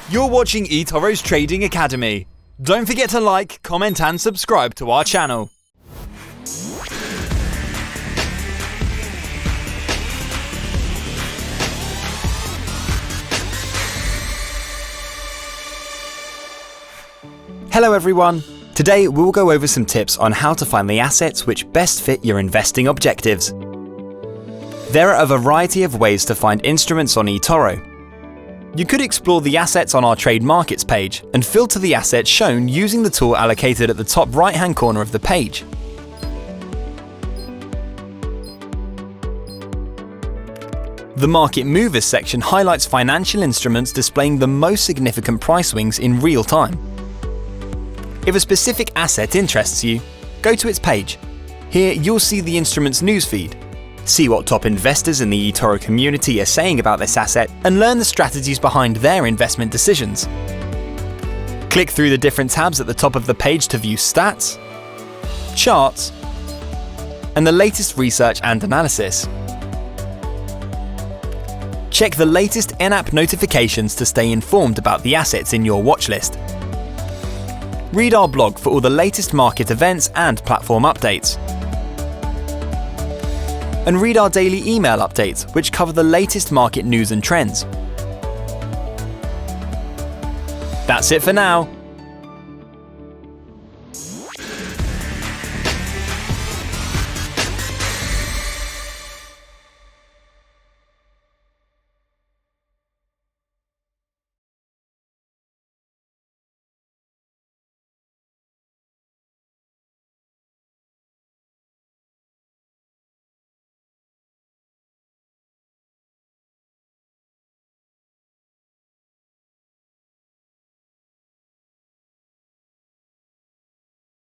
You're watching eToro's Trading Academy. Don't forget to like, comment and subscribe to our channel. Hello everyone. Today we'll go over some tips on how to find the assets which best fit your investing objectives. There are a variety of ways to find instruments on eToro. You could explore the assets on our Trade Markets page and filter the assets shown using the tool allocated at the top right-hand corner of the page. The Market Movers section highlights financial instruments displaying the most significant price swings in real time. If a specific asset interests you, go to its page. Here you'll see the instrument's newsfeed. See what top investors in the eToro community are saying about this asset and learn the strategies behind their investment decisions. Click through the different tabs at the top of the page to view stats, charts, and the latest research and analysis. Check the latest in-app notifications to stay informed about the assets in your watchlist. Read our blog for all the latest market events and platform updates. And read our daily email updates, which cover the latest market news and trends. That's it for now.